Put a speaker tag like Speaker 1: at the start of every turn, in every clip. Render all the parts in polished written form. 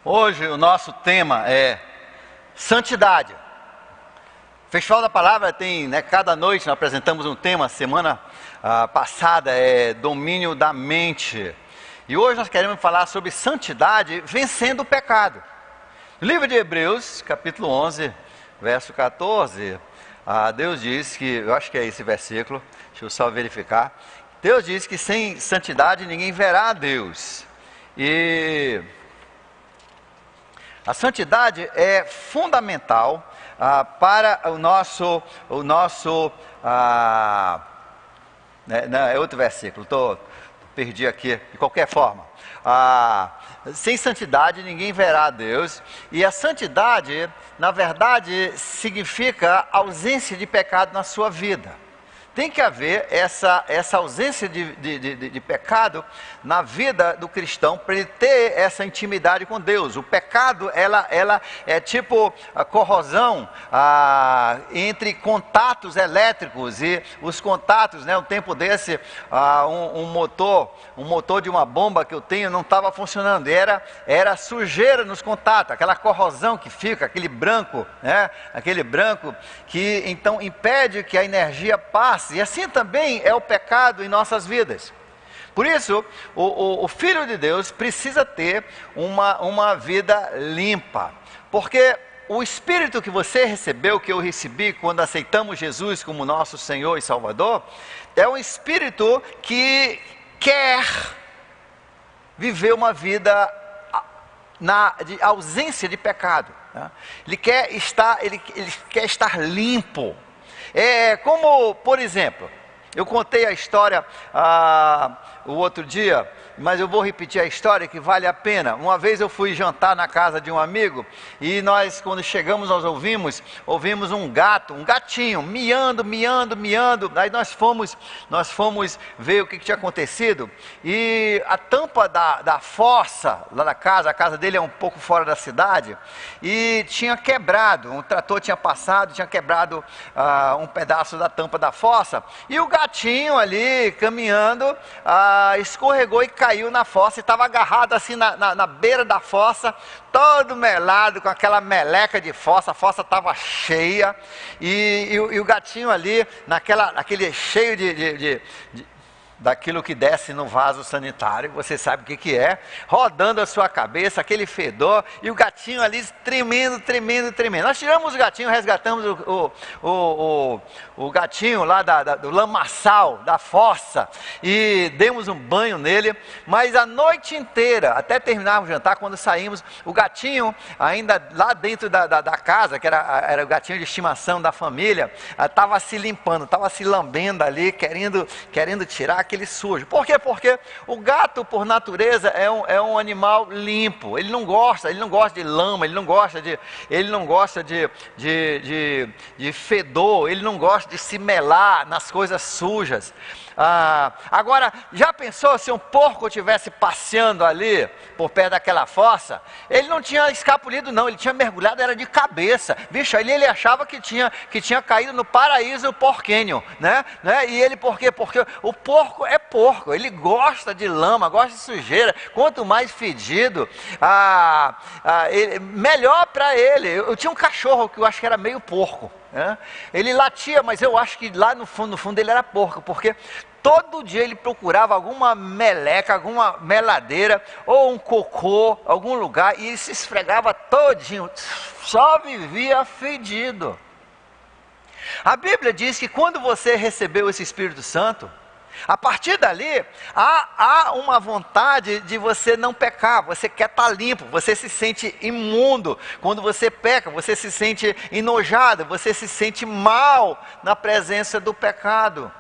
Speaker 1: Hoje o nosso tema é santidade. O Festival da Palavra tem, cada noite nós apresentamos um tema. Semana passada é domínio da mente. E hoje nós queremos falar sobre santidade vencendo o pecado. No livro de Hebreus, capítulo 11, verso 14, Deus diz que, eu acho que é esse versículo, deixa eu só verificar. Deus diz que sem santidade ninguém verá a Deus. E a santidade é fundamental para o nosso é outro versículo, perdi aqui, de qualquer forma. Sem santidade ninguém verá a Deus. E a santidade, na verdade, significa ausência de pecado na sua vida. Tem que haver essa ausência de pecado na vida do cristão, para ele ter essa intimidade com Deus. O pecado, ela é tipo a corrosão entre contatos elétricos, e os contatos, um tempo desse, um motor de uma bomba que eu tenho não estava funcionando, era sujeira nos contatos, aquela corrosão que fica, aquele branco que então impede que a energia passe. E assim também é o pecado em nossas vidas. Por isso, o Filho de Deus precisa ter uma vida limpa. Porque o Espírito que você recebeu, que eu recebi quando aceitamos Jesus como nosso Senhor e Salvador, é um Espírito que quer viver uma vida de ausência de pecado. Ele quer estar limpo. Como, por exemplo, eu contei a história o outro dia, mas eu vou repetir a história que vale a pena. Uma vez eu fui jantar na casa de um amigo, e nós, quando chegamos, nós ouvimos um gatinho, miando. Aí nós fomos ver o que tinha acontecido, e a tampa da fossa, lá da casa, a casa dele é um pouco fora da cidade, e tinha quebrado, um trator tinha passado, tinha quebrado um pedaço da tampa da fossa, e o gatinho ali, caminhando, escorregou e caiu na fossa, e estava agarrado assim na beira da fossa, todo melado, com aquela meleca de fossa. A fossa estava cheia, e o gatinho ali, aquele cheio daquilo que desce no vaso sanitário, você sabe o que é, rodando a sua cabeça, aquele fedor, e o gatinho ali tremendo. Nós tiramos o gatinho, resgatamos o gatinho lá do lamaçal, da fossa, e demos um banho nele. Mas a noite inteira, até terminarmos o jantar, quando saímos, o gatinho, ainda lá dentro da casa, que era o gatinho de estimação da família, estava se limpando, estava se lambendo ali, querendo tirar aquele sujo. Por quê? Porque o gato, por natureza, é um animal limpo. Ele não gosta de lama, ele não gosta de fedor, ele não gosta de se melar nas coisas sujas. Agora, já pensou se um porco estivesse passeando ali por perto daquela fossa? Ele não tinha escapulido não, ele tinha mergulhado, era de cabeça. Bicho, ele achava que tinha caído no paraíso porquenho, né? E ele, por quê? Porque o porco é porco, ele gosta de lama, gosta de sujeira. Quanto mais fedido, melhor para ele. Eu tinha um cachorro que eu acho que era meio porco. Ele latia, mas eu acho que lá no fundo ele era porco, porque todo dia ele procurava alguma meleca, alguma meladeira, ou um cocô, algum lugar, e ele se esfregava todinho, só vivia fedido. A Bíblia diz que quando você recebeu esse Espírito Santo, a partir dali, há uma vontade de você não pecar. Você quer estar limpo, você se sente imundo. Quando você peca, você se sente enojado, você se sente mal na presença do pecado.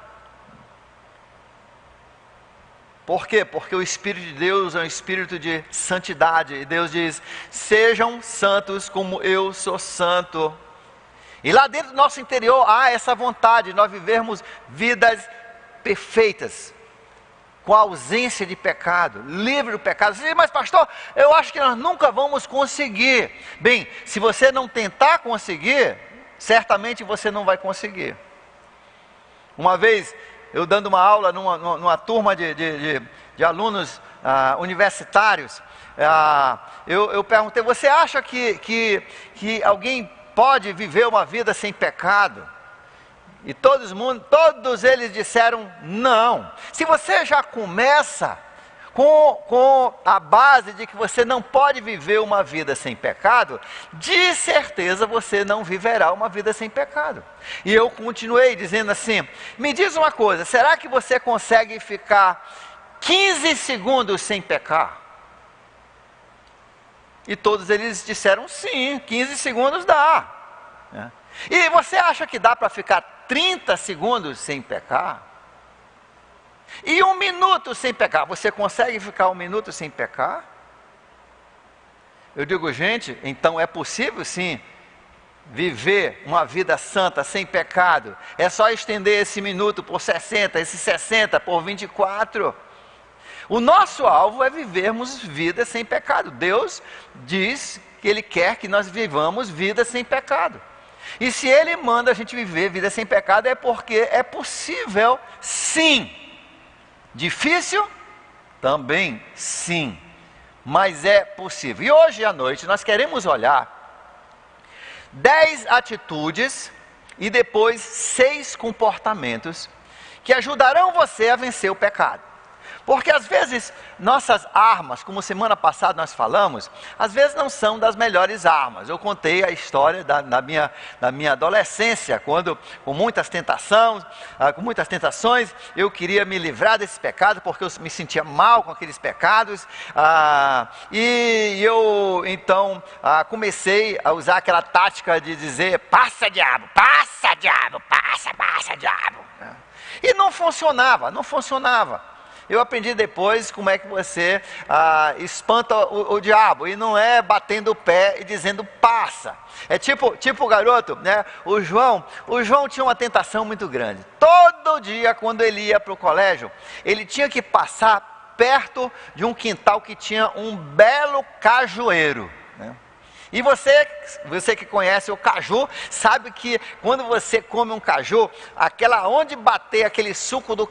Speaker 1: Por quê? Porque o Espírito de Deus é um Espírito de santidade. E Deus diz: sejam santos como eu sou santo. E lá dentro do nosso interior há essa vontade de nós vivermos vidas perfeitas, com a ausência de pecado, livre do pecado. Você diz: mas pastor, eu acho que nós nunca vamos conseguir. Bem, se você não tentar conseguir, certamente você não vai conseguir. Uma vez, eu dando uma aula numa turma de alunos universitários, eu perguntei, você acha que alguém pode viver uma vida sem pecado? E todos eles disseram não. Se você já começa com a base de que você não pode viver uma vida sem pecado, de certeza você não viverá uma vida sem pecado. E eu continuei dizendo assim, me diz uma coisa, será que você consegue ficar 15 segundos sem pecar? E todos eles disseram sim, 15 segundos dá. E você acha que dá para ficar 30 segundos sem pecar? E 1 minuto sem pecar, você consegue ficar 1 minuto sem pecar? Eu digo, gente, então é possível sim viver uma vida santa, sem pecado. É só estender esse minuto por 60, esse 60 por 24. O nosso alvo é vivermos vida sem pecado. Deus diz que Ele quer que nós vivamos vida sem pecado. E se Ele manda a gente viver vida sem pecado, é porque é possível sim. Difícil? Também sim, mas é possível. E hoje à noite nós queremos olhar 10 atitudes e depois 6 comportamentos que ajudarão você a vencer o pecado. Porque às vezes nossas armas, como semana passada nós falamos, às vezes não são das melhores armas. Eu contei a história da minha adolescência, quando com muitas tentações, eu queria me livrar desse pecado, porque eu me sentia mal com aqueles pecados, e eu então comecei a usar aquela tática de dizer, passa diabo, passa diabo, passa diabo. E não funcionava. Eu aprendi depois como é que você espanta o diabo, e não é batendo o pé e dizendo passa. É tipo o garoto, né? O João tinha uma tentação muito grande. Todo dia quando ele ia para o colégio, ele tinha que passar perto de um quintal que tinha um belo cajueiro, né? E você que conhece o caju, sabe que quando você come um caju, onde bater aquele suco do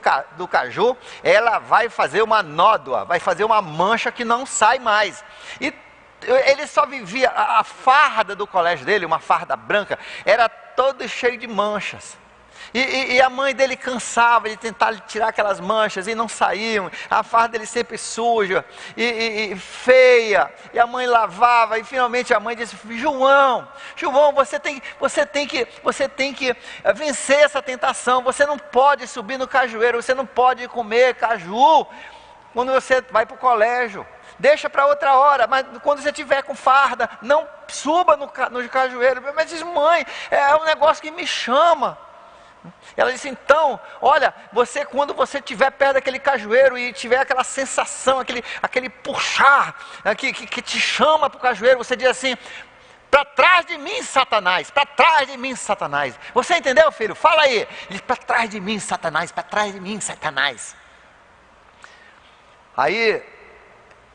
Speaker 1: caju, ela vai fazer uma nódoa, vai fazer uma mancha que não sai mais. E ele só vivia, a farda do colégio dele, uma farda branca, era todo cheio de manchas. E a mãe dele cansava de tentar tirar aquelas manchas e não saíam. A farda dele sempre suja e feia. E a mãe lavava e finalmente a mãe disse, João, você tem que vencer essa tentação. Você não pode subir no cajueiro, você não pode comer caju quando você vai para o colégio. Deixa para outra hora, mas quando você estiver com farda, não suba no cajueiro. Mas diz, mãe, é um negócio que me chama. Ela disse, então, olha, quando você estiver perto daquele cajueiro e tiver aquela sensação, aquele puxar, que te chama para o cajueiro, você diz assim, para trás de mim, Satanás, para trás de mim, Satanás. Você entendeu, filho? Fala aí. Ele disse, para trás de mim, Satanás, para trás de mim, Satanás. Aí,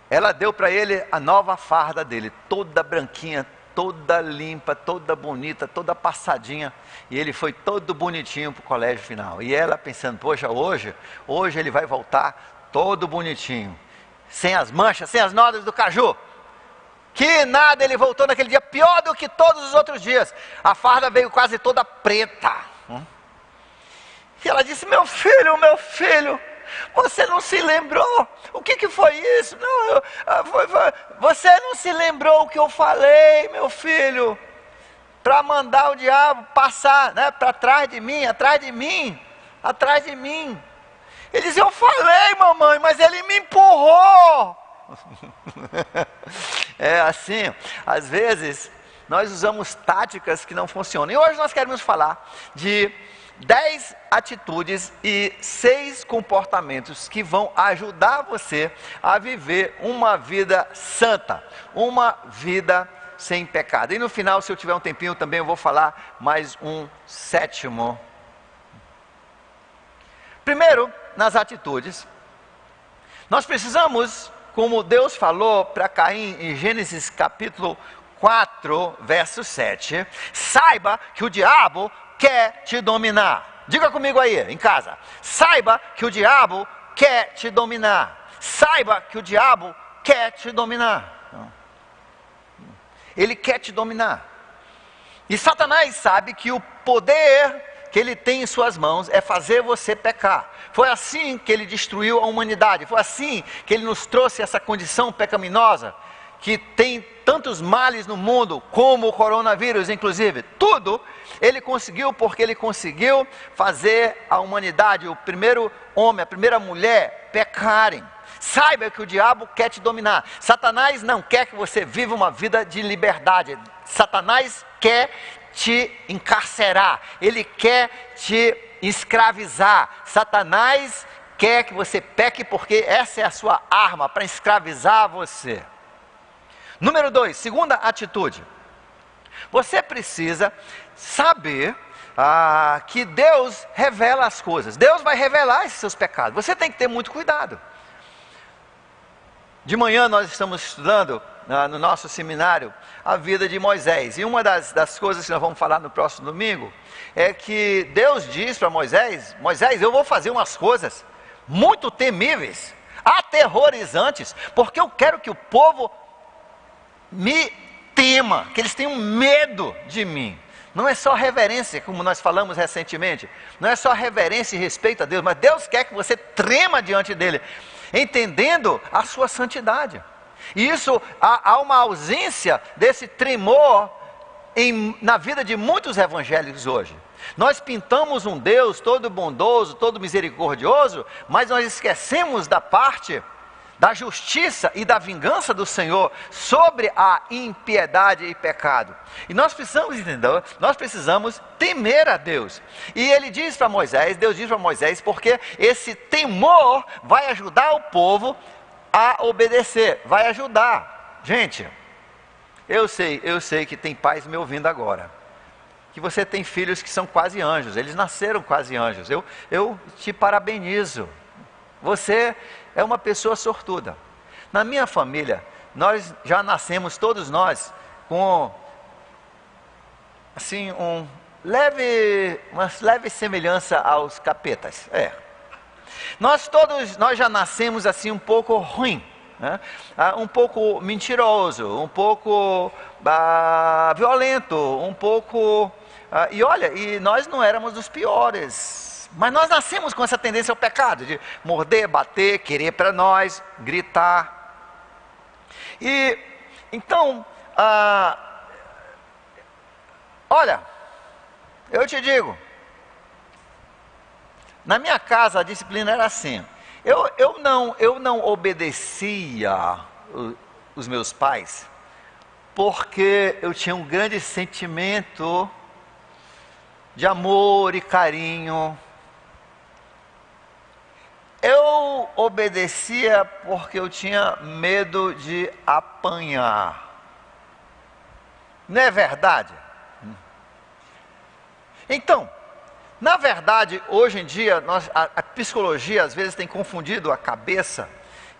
Speaker 1: ela deu para ele a nova farda dele, toda branquinha, toda limpa, toda bonita, toda passadinha, e ele foi todo bonitinho para o colégio final. E ela pensando, poxa, hoje ele vai voltar todo bonitinho, sem as manchas, sem as nódoas do caju. Que nada, ele voltou naquele dia pior do que todos os outros dias. A farda veio quase toda preta. E ela disse, meu filho, você não se lembrou? O que foi isso? Não, você não se lembrou o que eu falei, meu filho? Para mandar o diabo passar, né, para trás de mim, atrás de mim. Ele disse, eu falei, mamãe, mas ele me empurrou. É assim, às vezes nós usamos táticas que não funcionam. E hoje nós queremos falar de 10 atitudes e 6 comportamentos que vão ajudar você a viver uma vida santa, uma vida sem pecado. E no final, se eu tiver um tempinho, também eu vou falar mais um 7º. Primeiro, nas atitudes, nós precisamos, como Deus falou para Caim em Gênesis capítulo 4, verso 7, saiba que o diabo quer te dominar. Diga comigo aí, em casa. Saiba que o diabo quer te dominar. Saiba que o diabo quer te dominar. Ele quer te dominar. E Satanás sabe que o poder que ele tem em suas mãos é fazer você pecar. Foi assim que ele destruiu a humanidade. Foi assim que ele nos trouxe essa condição pecaminosa, que tem tantos males no mundo, como o coronavírus, inclusive. Tudo ele conseguiu porque ele conseguiu fazer a humanidade, o primeiro homem, a primeira mulher, pecarem. Saiba que o diabo quer te dominar. Satanás não quer que você viva uma vida de liberdade. Satanás quer te encarcerar. Ele quer te escravizar. Satanás quer que você peque porque essa é a sua arma para escravizar você. Número 2, segunda atitude. Você precisa saber que Deus revela as coisas. Deus vai revelar esses seus pecados. Você tem que ter muito cuidado. De manhã nós estamos estudando no nosso seminário a vida de Moisés. E uma das coisas que nós vamos falar no próximo domingo é que Deus diz para Moisés: Moisés, eu vou fazer umas coisas muito temíveis, aterrorizantes, porque eu quero que o povo me tema, que eles tenham medo de mim. Não é só reverência, como nós falamos recentemente, não é só reverência e respeito a Deus, mas Deus quer que você trema diante dele, entendendo a sua santidade. E isso, há uma ausência desse tremor na vida de muitos evangélicos hoje. Nós pintamos um Deus todo bondoso, todo misericordioso, mas nós esquecemos da parte da justiça e da vingança do Senhor sobre a impiedade e pecado. E nós precisamos entender, nós precisamos temer a Deus. E ele diz para Moisés, Deus diz para Moisés, porque esse temor vai ajudar o povo a obedecer, vai ajudar. Gente, eu sei que tem pais me ouvindo agora, que você tem filhos que são quase anjos, eles nasceram quase anjos. Eu te parabenizo. Você é uma pessoa sortuda. Na minha família, nós já nascemos, todos nós, com assim, uma leve semelhança aos capetas. Nós já nascemos assim um pouco ruim, né? Um pouco mentiroso, um pouco violento, um pouco... e nós não éramos os piores. Mas nós nascemos com essa tendência ao pecado, de morder, bater, querer para nós, gritar. E, então, olha, eu te digo, na minha casa a disciplina era assim, eu não obedecia os meus pais, porque eu tinha um grande sentimento de amor e carinho. Eu obedecia porque eu tinha medo de apanhar. Não é verdade? Então, na verdade, hoje em dia, a psicologia às vezes tem confundido a cabeça,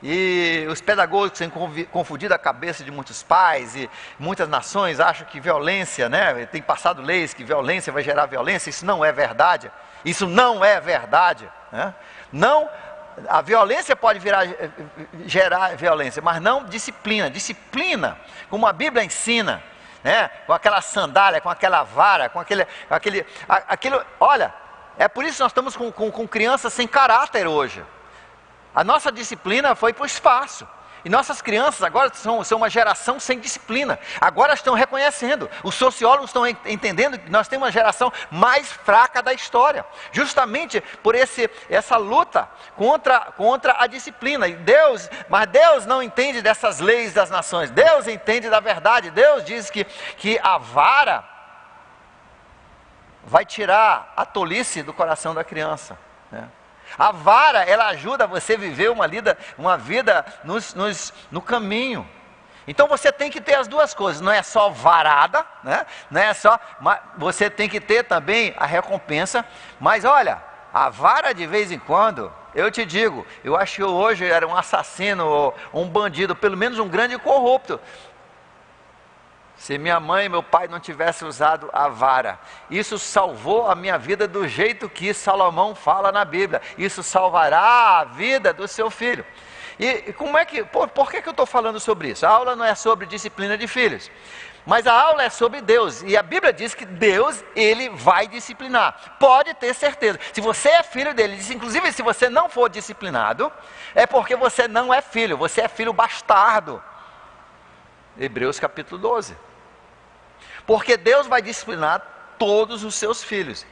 Speaker 1: e os pedagogos têm confundido a cabeça de muitos pais, e muitas nações acham que violência, né? Tem passado leis que violência vai gerar violência. Isso não é verdade. Isso não é verdade, né? Não, a violência pode gerar violência, mas não disciplina. Disciplina, como a Bíblia ensina, né? Com aquela sandália, com aquela vara, com aquilo. Olha, é por isso que nós estamos com crianças sem caráter hoje. A nossa disciplina foi para o espaço. E nossas crianças agora são uma geração sem disciplina. Agora estão reconhecendo. Os sociólogos estão entendendo que nós temos uma geração mais fraca da história. Justamente por essa luta contra a disciplina. Mas Deus não entende dessas leis das nações. Deus entende da verdade. Deus diz que a vara vai tirar a tolice do coração da criança, né? A vara, ela ajuda você a viver uma vida no caminho. Então você tem que ter as duas coisas, não é só varada, né? Não é só, você tem que ter também a recompensa. Mas olha, a vara de vez em quando, eu te digo, eu acho que eu hoje era um assassino ou um bandido, pelo menos um grande corrupto, se minha mãe e meu pai não tivessem usado a vara. Isso salvou a minha vida do jeito que Salomão fala na Bíblia. Isso salvará a vida do seu filho. E como é que, por que eu estou falando sobre isso? A aula não é sobre disciplina de filhos, mas a aula é sobre Deus, e a Bíblia diz que Deus, Ele vai disciplinar, pode ter certeza. Se você é filho dele, inclusive se você não for disciplinado, é porque você não é filho, você é filho bastardo. Hebreus capítulo 12. Porque Deus vai disciplinar todos os seus filhos.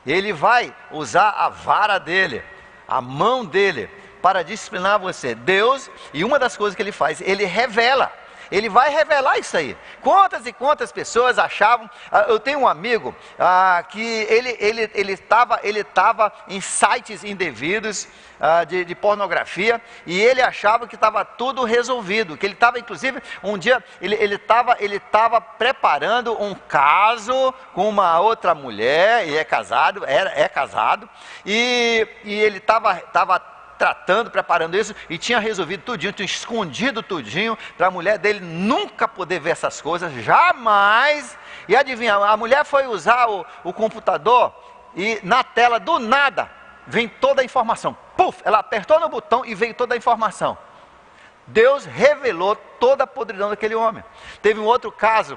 Speaker 1: Ele vai usar a vara dele, a mão dele, para disciplinar você. Deus, e uma das coisas que Ele faz, Ele revela. Ele vai revelar isso aí. Quantas e quantas pessoas achavam... eu tenho um amigo que ele estava em sites indevidos de pornografia, e ele achava que estava tudo resolvido, que ele estava, inclusive, um dia, ele estava preparando um caso com uma outra mulher, e é casado, e ele estava tratando, preparando isso, e tinha resolvido tudinho, tinha escondido tudinho, para a mulher dele nunca poder ver essas coisas, jamais. E adivinha, a mulher foi usar o computador, e na tela, do nada, vem toda a informação. Puf, ela apertou no botão e veio toda a informação. Deus revelou toda a podridão daquele homem. Teve um outro caso,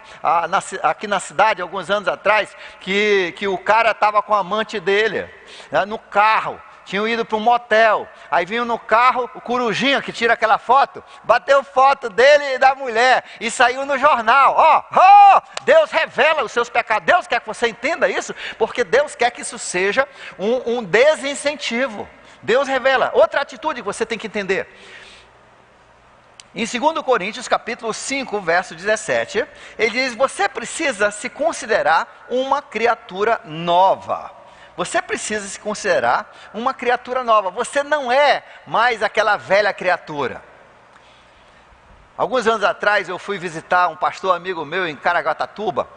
Speaker 1: aqui na cidade, alguns anos atrás, que o cara estava com a amante dele, no carro. Tinham ido para um motel, aí vinham no carro, o corujinha que tira aquela foto, bateu foto dele e da mulher, e saiu no jornal. Deus revela os seus pecados. Deus quer que você entenda isso, porque Deus quer que isso seja um desincentivo. Deus revela. Outra atitude que você tem que entender. Em 2 Coríntios, capítulo 5, verso 17, ele diz, você precisa se considerar uma criatura nova. Você precisa se considerar uma criatura nova. Você não é mais aquela velha criatura. Alguns anos atrás eu fui visitar um pastor amigo meu em Caraguatatuba,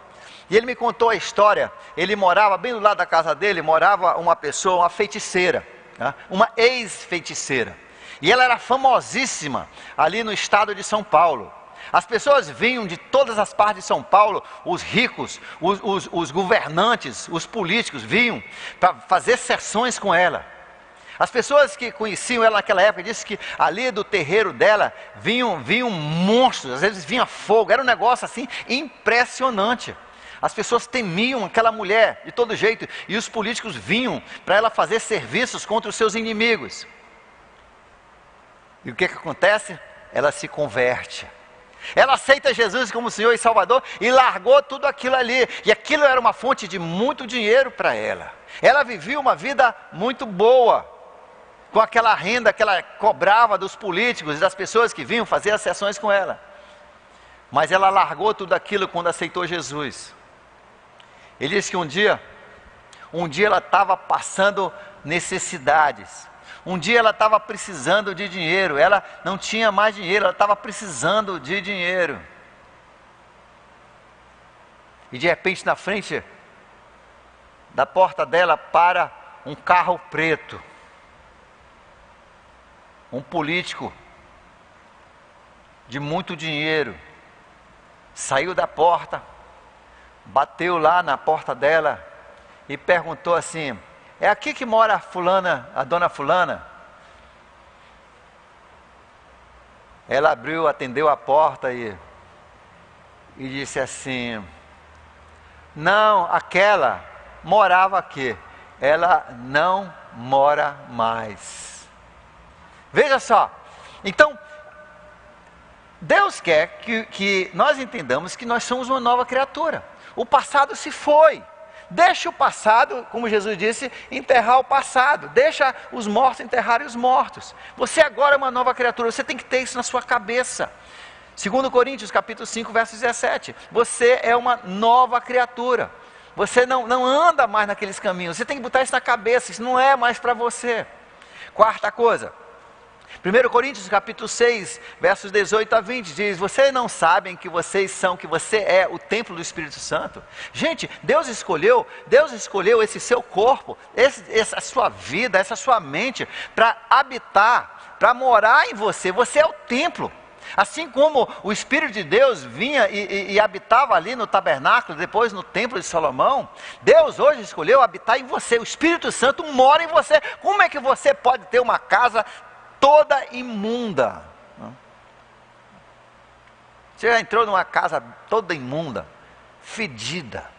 Speaker 1: e ele me contou a história. Ele morava, bem do lado da casa dele, morava uma pessoa, uma feiticeira, uma ex-feiticeira. E ela era famosíssima ali no estado de São Paulo. As pessoas vinham de todas as partes de São Paulo, os ricos, os governantes, os políticos vinham para fazer sessões com ela. As pessoas que conheciam ela naquela época disseram que ali do terreiro dela vinham monstros, às vezes vinha fogo, era um negócio assim impressionante. As pessoas temiam aquela mulher de todo jeito, e os políticos vinham para ela fazer serviços contra os seus inimigos. E o que acontece? Ela se converte. Ela aceita Jesus como Senhor e Salvador e largou tudo aquilo ali. E aquilo era uma fonte de muito dinheiro para ela. Ela vivia uma vida muito boa, com aquela renda que ela cobrava dos políticos e das pessoas que vinham fazer as sessões com ela. Mas ela largou tudo aquilo quando aceitou Jesus. Ele disse que um dia ela estava passando necessidades. Um dia ela estava precisando de dinheiro, ela não tinha mais dinheiro, ela estava precisando de dinheiro. E de repente na frente da porta dela para um carro preto. Um político de muito dinheiro saiu da porta, bateu lá na porta dela e perguntou assim: é aqui que mora a fulana, a dona fulana? Ela abriu, atendeu a porta e disse assim: não, aquela morava aqui, ela não mora mais. Veja só, então, Deus quer que nós entendamos que nós somos uma nova criatura. O passado se foi. Deixa o passado, como Jesus disse, enterrar o passado. Deixa os mortos enterrarem os mortos. Você agora é uma nova criatura. Você tem que ter isso na sua cabeça. 2 Coríntios, capítulo 5, verso 17. Você é uma nova criatura. Você não anda mais naqueles caminhos. Você tem que botar isso na cabeça. Isso não é mais para você. Quarta coisa. 1 Coríntios capítulo 6, versos 18 a 20, diz: vocês não sabem que vocês são, que você é o templo do Espírito Santo? Gente, Deus escolheu esse seu corpo, essa sua vida, essa sua mente, para habitar, para morar em você. Você é o templo. Assim como o Espírito de Deus vinha e habitava ali no tabernáculo, depois no templo de Salomão, Deus hoje escolheu habitar em você. O Espírito Santo mora em você. Como é que você pode ter uma casa toda imunda. Você já entrou numa casa toda imunda, fedida,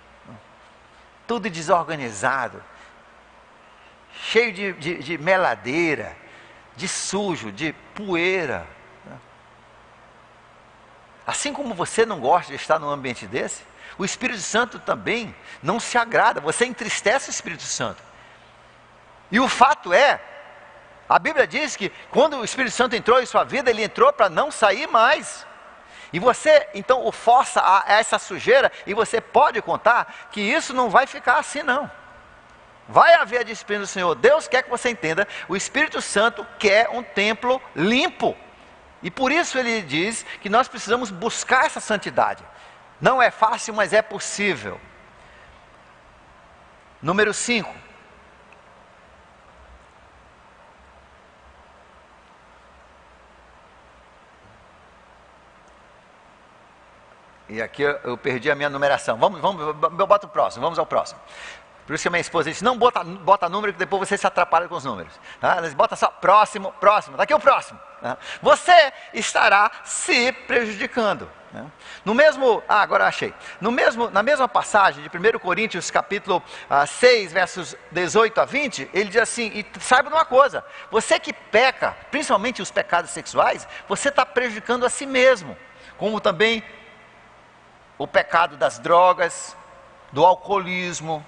Speaker 1: tudo desorganizado, cheio de meladeira, de sujo, de poeira. Assim como você não gosta de estar num ambiente desse, o Espírito Santo também não se agrada, você entristece o Espírito Santo. E o fato é, a Bíblia diz que quando o Espírito Santo entrou em sua vida, ele entrou para não sair mais. E você, então, o força a essa sujeira, e você pode contar que isso não vai ficar assim não. Vai haver a disciplina do Senhor. Deus quer que você entenda, o Espírito Santo quer um templo limpo. E por isso ele diz que nós precisamos buscar essa santidade. Não é fácil, mas é possível. Número 5. E aqui eu perdi a minha numeração. Eu boto o próximo, vamos ao próximo. Por isso que a minha esposa disse, não bota número que depois você se atrapalha com os números. Tá? Eles botam só próximo, daqui o próximo. Tá? Você estará se prejudicando. Né? Agora achei. Na mesma passagem de 1 Coríntios capítulo 6, versos 18 a 20, ele diz assim, e saiba de uma coisa, você que peca, principalmente os pecados sexuais, você está prejudicando a si mesmo, como também o pecado das drogas, do alcoolismo.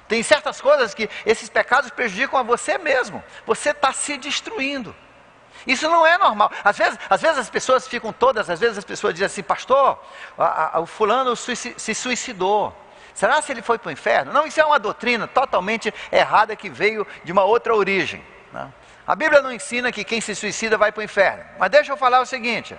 Speaker 1: Tem certas coisas que esses pecados prejudicam a você mesmo. Você está se destruindo. Isso não é normal. Às vezes as pessoas ficam todas, às vezes as pessoas dizem assim, pastor, o fulano se suicidou. Será que ele foi para o inferno? Não, isso é uma doutrina totalmente errada que veio de uma outra origem. Né? A Bíblia não ensina que quem se suicida vai para o inferno. Mas deixa eu falar o seguinte,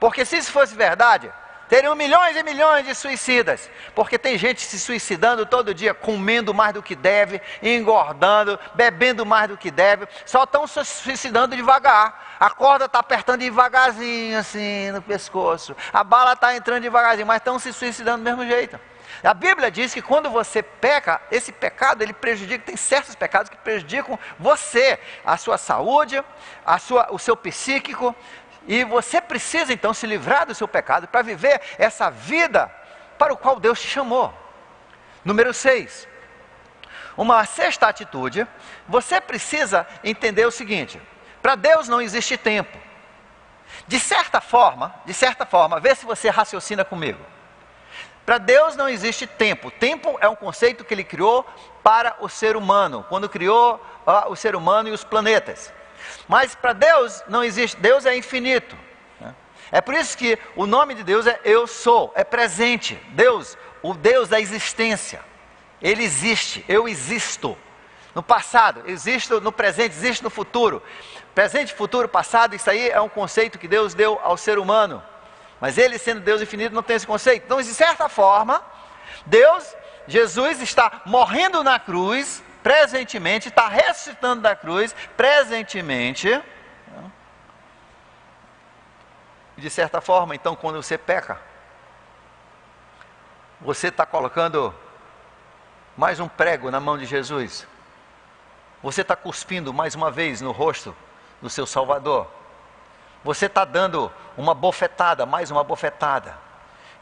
Speaker 1: porque se isso fosse verdade, teriam milhões e milhões de suicidas, porque tem gente se suicidando todo dia, comendo mais do que deve, engordando, bebendo mais do que deve, só estão se suicidando devagar, a corda está apertando devagarzinho assim no pescoço, a bala está entrando devagarzinho, mas estão se suicidando do mesmo jeito. A Bíblia diz que quando você peca, esse pecado ele prejudica, tem certos pecados que prejudicam você, a sua saúde, o seu psíquico. E você precisa então se livrar do seu pecado para viver essa vida para o qual Deus te chamou. Número 6. Uma sexta atitude, você precisa entender o seguinte, para Deus não existe tempo. De certa forma, vê se você raciocina comigo. Para Deus não existe tempo. Tempo é um conceito que Ele criou para o ser humano, quando criou o ser humano e os planetas. Mas para Deus não existe, Deus é infinito. Né? É por isso que o nome de Deus é Eu Sou, é presente. Deus, o Deus da existência. Ele existe, eu existo. No passado, existo no presente, existe no futuro. Presente, futuro, passado, isso aí é um conceito que Deus deu ao ser humano. Mas Ele sendo Deus infinito não tem esse conceito. Então de certa forma, Jesus está morrendo na cruz, presentemente, está ressuscitando da cruz, presentemente. E de certa forma, então, quando você peca, você está colocando mais um prego na mão de Jesus. Você está cuspindo mais uma vez no rosto do seu Salvador. Você está dando uma bofetada, mais uma bofetada.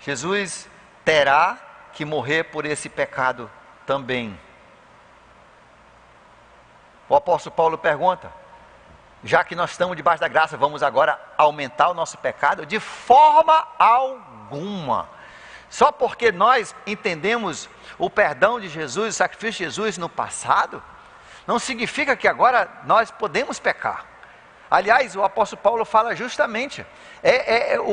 Speaker 1: Jesus terá que morrer por esse pecado também. O apóstolo Paulo pergunta, já que nós estamos debaixo da graça, vamos agora aumentar o nosso pecado? De forma alguma. Só porque nós entendemos o perdão de Jesus, o sacrifício de Jesus no passado, não significa que agora nós podemos pecar. Aliás, o apóstolo Paulo fala justamente,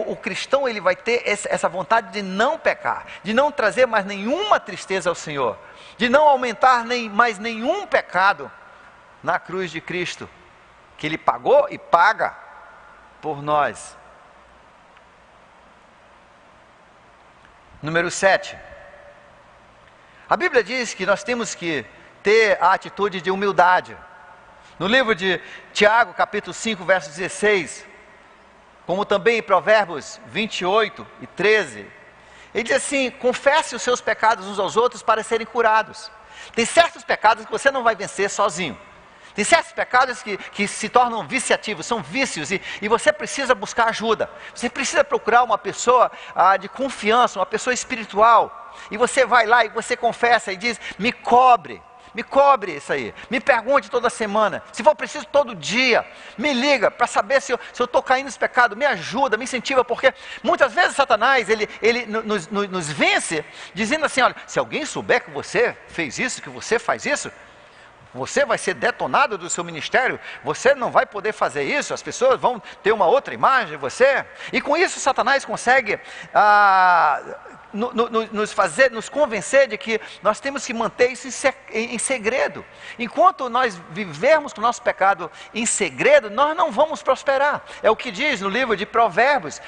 Speaker 1: o cristão ele vai ter essa vontade de não pecar, de não trazer mais nenhuma tristeza ao Senhor, de não aumentar mais nenhum pecado na cruz de Cristo, que Ele pagou e paga por nós. Número 7. A Bíblia diz que nós temos que ter a atitude de humildade. No livro de Tiago, capítulo 5, verso 16, como também em Provérbios 28 e 13, ele diz assim, confesse os seus pecados uns aos outros para serem curados. Tem certos pecados que você não vai vencer sozinho. Tem certos pecados que se tornam viciativos, são vícios, e você precisa buscar ajuda. Você precisa procurar uma pessoa de confiança, uma pessoa espiritual. E você vai lá e você confessa e diz: me cobre isso aí. Me pergunte toda semana. Se for preciso, todo dia. Me liga para saber se eu estou caindo nesse pecado. Me ajuda, me incentiva, porque muitas vezes Satanás, ele nos vence, dizendo assim: olha, se alguém souber que você fez isso, que você faz isso, você vai ser detonado do seu ministério, você não vai poder fazer isso, as pessoas vão ter uma outra imagem de você. E com isso Satanás consegue nos convencer de que nós temos que manter isso em segredo. Enquanto nós vivermos com o nosso pecado em segredo, nós não vamos prosperar. É o que diz no livro de Provérbios,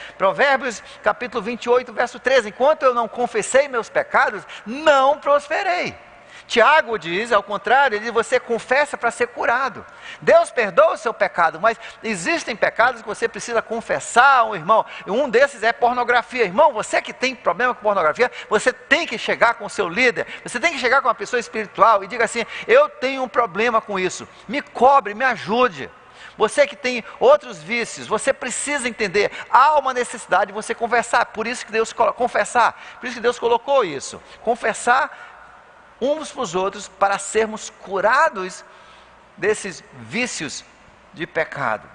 Speaker 1: capítulo 28, verso 13: enquanto eu não confessei meus pecados, não prosperei. Tiago diz, ao contrário, ele diz: você confessa para ser curado. Deus perdoa o seu pecado, mas existem pecados que você precisa confessar, irmão. E um desses é pornografia. Irmão, você que tem problema com pornografia, você tem que chegar com o seu líder, você tem que chegar com uma pessoa espiritual e diga assim: eu tenho um problema com isso, me cobre, me ajude. Você que tem outros vícios, você precisa entender, há uma necessidade de você conversar. Por isso que Deus colocou isso, confessar uns para os outros, para sermos curados desses vícios de pecado.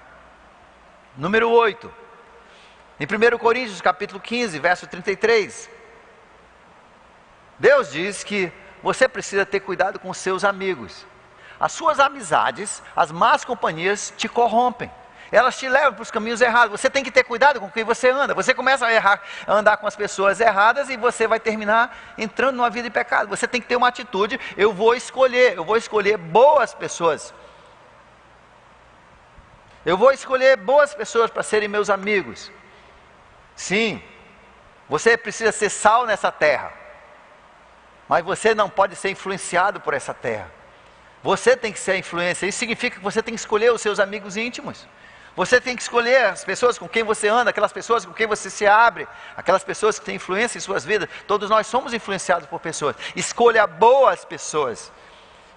Speaker 1: Número 8, em 1 Coríntios capítulo 15, verso 33, Deus diz que você precisa ter cuidado com os seus amigos. As suas amizades, as más companhias te corrompem. Elas te levam para os caminhos errados. Você tem que ter cuidado com quem você anda. Você começa a andar com as pessoas erradas e você vai terminar entrando numa vida de pecado. Você tem que ter uma atitude: eu vou escolher boas pessoas. Eu vou escolher boas pessoas para serem meus amigos. Sim, você precisa ser sal nessa terra, mas você não pode ser influenciado por essa terra. Você tem que ser a influência. Isso significa que você tem que escolher os seus amigos íntimos. Você tem que escolher as pessoas com quem você anda, aquelas pessoas com quem você se abre, aquelas pessoas que têm influência em suas vidas. Todos nós somos influenciados por pessoas. Escolha boas pessoas.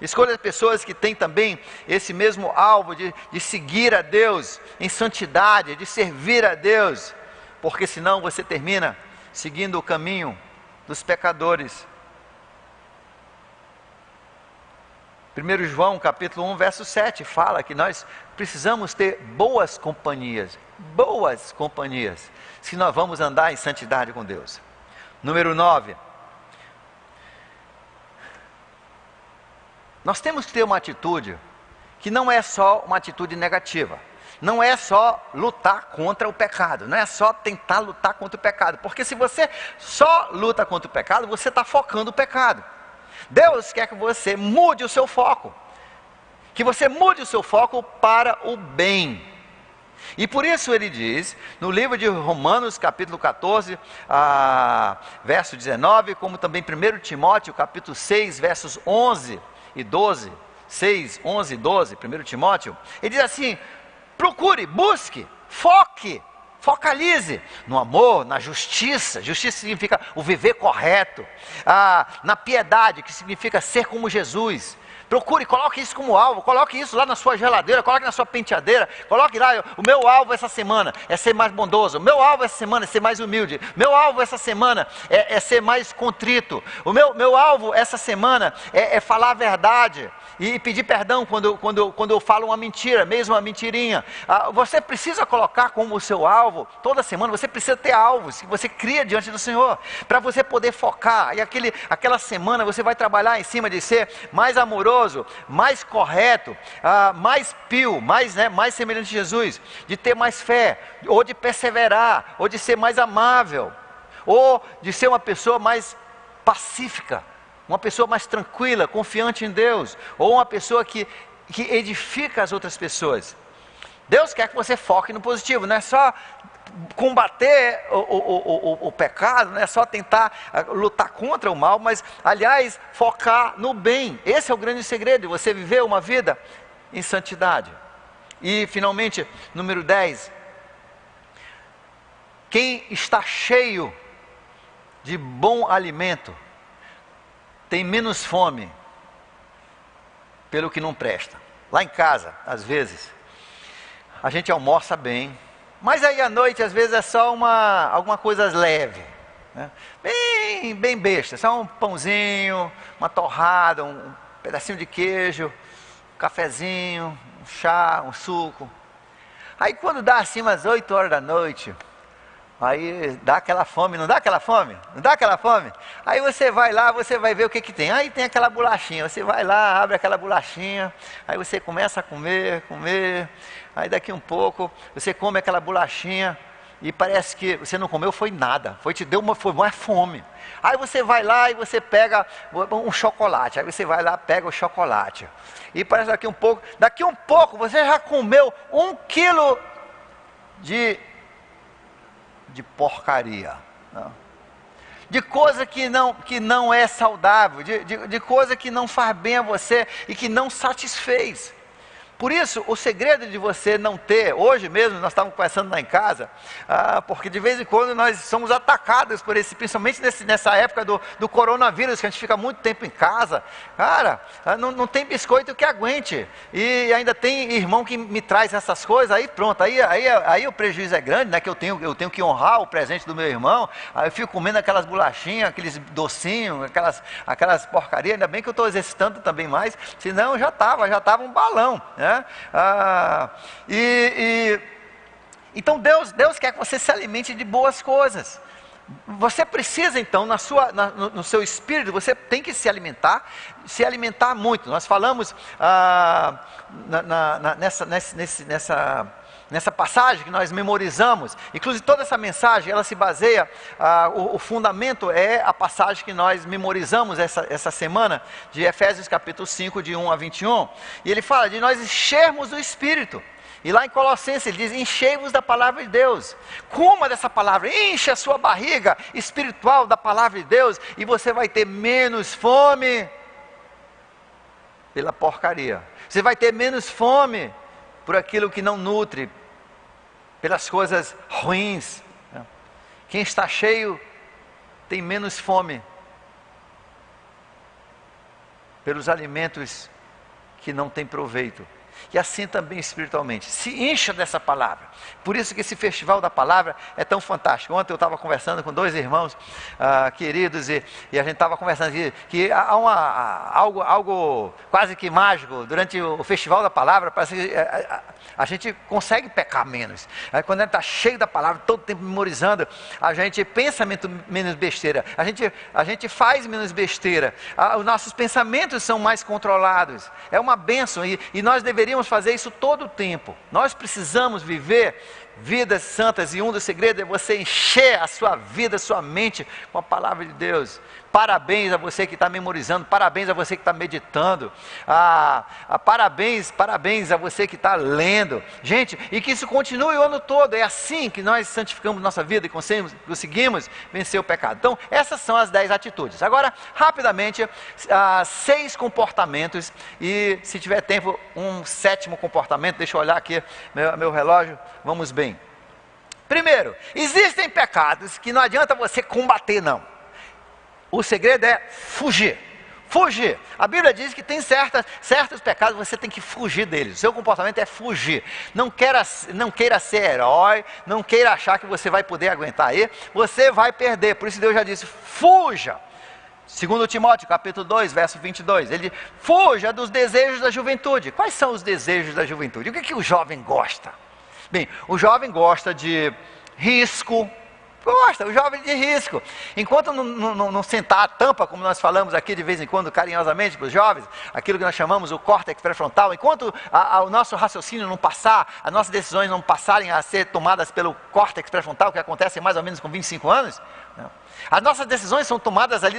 Speaker 1: Escolha pessoas que têm também esse mesmo alvo de seguir a Deus em santidade, de servir a Deus. Porque senão você termina seguindo o caminho dos pecadores. 1 João capítulo 1, verso 7, fala que nós precisamos ter boas companhias, se nós vamos andar em santidade com Deus. Número 9, nós temos que ter uma atitude que não é só uma atitude negativa, não é só lutar contra o pecado, não é só tentar lutar contra o pecado, porque se você só luta contra o pecado, você está focando o pecado. Deus quer que você mude o seu foco, que você mude o seu foco para o bem. E por isso ele diz, no livro de Romanos, capítulo 14, verso 19, como também 1 Timóteo, capítulo 6, versos 11 e 12, 6, 11 e 12, 1 Timóteo, ele diz assim: procure, busque, focalize no amor, na justiça. Justiça significa o viver correto, na piedade, que significa ser como Jesus. Procure, coloque isso como alvo, coloque isso lá na sua geladeira, coloque na sua penteadeira, coloque lá: o meu alvo essa semana é ser mais bondoso, o meu alvo essa semana é ser mais humilde, o meu alvo essa semana é ser mais contrito, o meu alvo essa semana é falar a verdade e pedir perdão quando eu falo uma mentira, mesmo uma mentirinha. Você precisa colocar como o seu alvo, toda semana você precisa ter alvos que você cria diante do Senhor, para você poder focar, e aquela semana você vai trabalhar em cima de ser mais amoroso, mais correto, mais pio, mais semelhante a Jesus, de ter mais fé, ou de perseverar, ou de ser mais amável, ou de ser uma pessoa mais pacífica, uma pessoa mais tranquila, confiante em Deus, ou uma pessoa que edifica as outras pessoas. Deus quer que você foque no positivo, não é só combater o pecado, não é só tentar lutar contra o mal, mas aliás focar no bem. Esse é o grande segredo de você viver uma vida em santidade. E finalmente, número 10, quem está cheio de bom alimento tem menos fome pelo que não presta. Lá em casa, às vezes, a gente almoça bem, mas aí à noite, às vezes, é só alguma coisa leve, né? Bem besta, só um pãozinho, uma torrada, um pedacinho de queijo, um cafezinho, um chá, um suco. Aí quando dá assim umas 8 horas da noite, aí dá aquela fome, não dá aquela fome? Não dá aquela fome? Aí você vai lá, você vai ver o que tem. Aí tem aquela bolachinha, você vai lá, abre aquela bolachinha, aí você começa a comer, aí daqui um pouco você come aquela bolachinha e parece que você não comeu foi nada, foi mais fome. Aí você vai lá e você pega um chocolate, aí você vai lá, pega o chocolate. E parece daqui um pouco você já comeu 1 quilo de porcaria, não? De coisa que não é saudável, de coisa que não faz bem a você e que não satisfez. Por isso, o segredo de você não ter, hoje mesmo nós estávamos conversando lá em casa, porque de vez em quando nós somos atacados por esse, principalmente nessa época do coronavírus, que a gente fica muito tempo em casa, cara, não tem biscoito que aguente, e ainda tem irmão que me traz essas coisas, aí pronto, aí o prejuízo é grande, né, que eu tenho que honrar o presente do meu irmão, aí eu fico comendo aquelas bolachinhas, aqueles docinhos, aquelas porcarias, ainda bem que eu estou exercitando também mais, senão já estava um balão, né? Então Deus quer que você se alimente de boas coisas. Você precisa então, no seu espírito, você tem que se alimentar muito. Nós falamos nessa passagem que nós memorizamos, inclusive toda essa mensagem, ela se baseia, o fundamento é a passagem que nós memorizamos essa semana, de Efésios capítulo 5, de 1 a 21, e ele fala de nós enchermos do Espírito. E lá em Colossenses ele diz, enchei-vos da palavra de Deus, coma dessa palavra, enche a sua barriga espiritual da palavra de Deus, e você vai ter menos fome pela porcaria, você vai ter menos fome por aquilo que não nutre, pelas coisas ruins. Quem está cheio tem menos fome pelos alimentos que não têm proveito. E assim também espiritualmente, se encha dessa palavra. Por isso que esse festival da palavra é tão fantástico. Ontem eu estava conversando com 2 irmãos queridos, e a gente estava conversando que há algo quase que mágico durante o festival da palavra. Parece que a gente consegue pecar menos. Aí, quando a gente está cheio da palavra, todo tempo memorizando, a gente pensa menos besteira, a gente faz menos besteira, os nossos pensamentos são mais controlados. É uma bênção, e nós deveríamos fazer isso todo o tempo. Nós precisamos viver vidas santas, e um dos segredos é você encher a sua vida, a sua mente com a palavra de Deus. Parabéns a você que está memorizando, parabéns a você que está meditando, parabéns a você que está lendo, gente, e que isso continue o ano todo. É assim que nós santificamos nossa vida e conseguimos vencer o pecado. Então essas são as 10 atitudes. Agora, rapidamente, 6 comportamentos, e se tiver tempo, um 7º comportamento. Deixa eu olhar aqui meu relógio, vamos bem. Primeiro, existem pecados que não adianta você combater, não. O segredo é fugir. A Bíblia diz que tem certos pecados, você tem que fugir deles. O seu comportamento é fugir. Não queira ser herói, não queira achar que você vai poder aguentar aí, você vai perder. Por isso Deus já disse, fuja. 2 Timóteo capítulo 2, verso 22, ele diz, fuja dos desejos da juventude. Quais são os desejos da juventude? O que o jovem gosta? Bem, o jovem gosta de risco. O jovem de risco. Enquanto não sentar a tampa, como nós falamos aqui de vez em quando carinhosamente para os jovens, aquilo que nós chamamos o córtex pré-frontal, enquanto o nosso raciocínio não passar, as nossas decisões não passarem a ser tomadas pelo córtex pré-frontal, que acontece mais ou menos com 25 anos, não. As nossas decisões são tomadas ali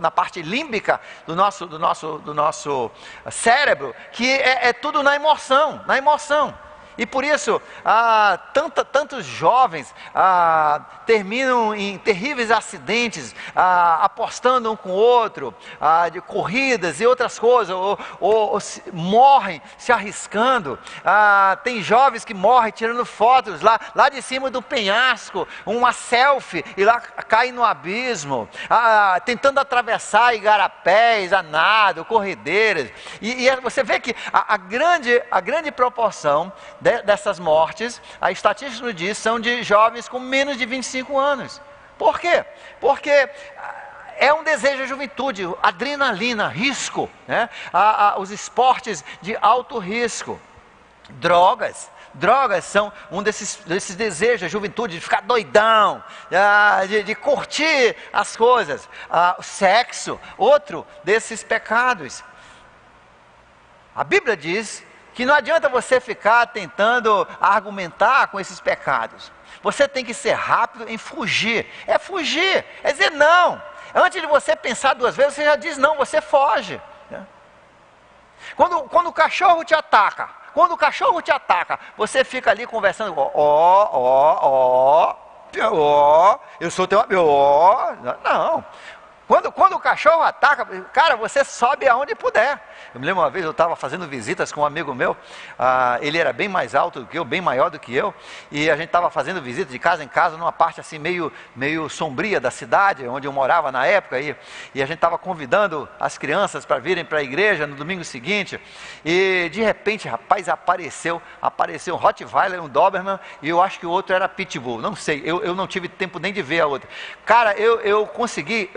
Speaker 1: na parte límbica do nosso cérebro, que é tudo na emoção. E por isso, tantos jovens terminam em terríveis acidentes, apostando um com o outro, de corridas e outras coisas, ou morrem se arriscando. Tem jovens que morrem tirando fotos lá de cima do penhasco, uma selfie, e lá caem no abismo, tentando atravessar igarapés, a nado, corredeiras. E você vê que a grande proporção dessas mortes, a estatística nos diz, são de jovens com menos de 25 anos. Por quê? Porque é um desejo da juventude, adrenalina, risco, né? Os esportes de alto risco. Drogas são um desses desejos da juventude, de ficar doidão, de curtir as coisas. O sexo, outro desses pecados. A Bíblia diz que não adianta você ficar tentando argumentar com esses pecados. Você tem que ser rápido em fugir. É fugir, é dizer não. Antes de você pensar duas vezes, você já diz não, você foge. Quando o cachorro te ataca, você fica ali conversando, eu sou teu amigo, não. Quando o cachorro ataca, cara, você sobe aonde puder. Eu me lembro uma vez, eu estava fazendo visitas com um amigo meu, ele era bem mais alto do que eu, bem maior do que eu, e a gente estava fazendo visita de casa em casa, numa parte assim meio sombria da cidade, onde eu morava na época, e a gente estava convidando as crianças para virem para a igreja no domingo seguinte, e de repente, rapaz, apareceu um Rottweiler, um Doberman, e eu acho que o outro era Pitbull, não sei, eu não tive tempo nem de ver a outra. Cara, eu consegui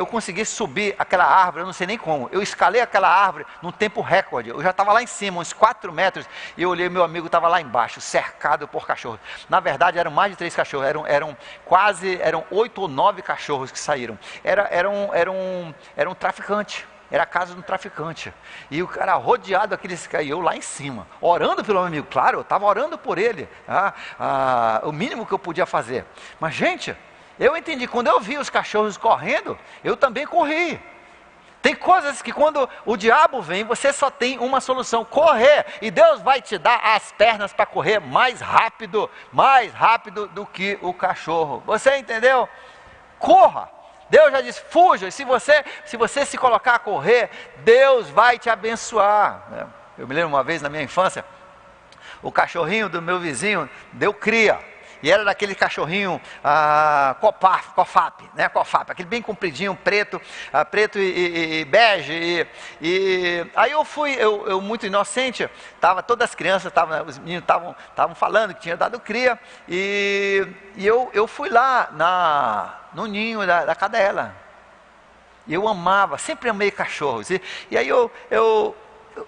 Speaker 1: subir aquela árvore, eu não sei nem como, eu escalei aquela árvore num tempo recorde, eu já estava lá em cima, uns 4 metros, e eu olhei, meu amigo estava lá embaixo, cercado por cachorros. Na verdade eram mais de 3 cachorros, eram 8 ou 9 cachorros que saíram. Era um traficante, era a casa de um traficante, e o cara rodeado daqueles, e eu lá em cima, orando pelo meu amigo, claro, eu estava orando por ele, o mínimo que eu podia fazer. Mas gente, eu entendi, quando eu vi os cachorros correndo, eu também corri. Tem coisas que quando o diabo vem, você só tem uma solução, correr. E Deus vai te dar as pernas para correr mais rápido do que o cachorro. Você entendeu? Corra. Deus já disse, fuja. E se você se colocar a correr, Deus vai te abençoar. Eu me lembro uma vez na minha infância, o cachorrinho do meu vizinho deu cria. E era daquele cachorrinho COFAP, né? COFAP, aquele bem compridinho, preto e bege. E aí eu muito inocente, todas as crianças, os meninos estavam falando que tinha dado cria. E eu fui lá no ninho da cadela. E eu sempre amei cachorros. E aí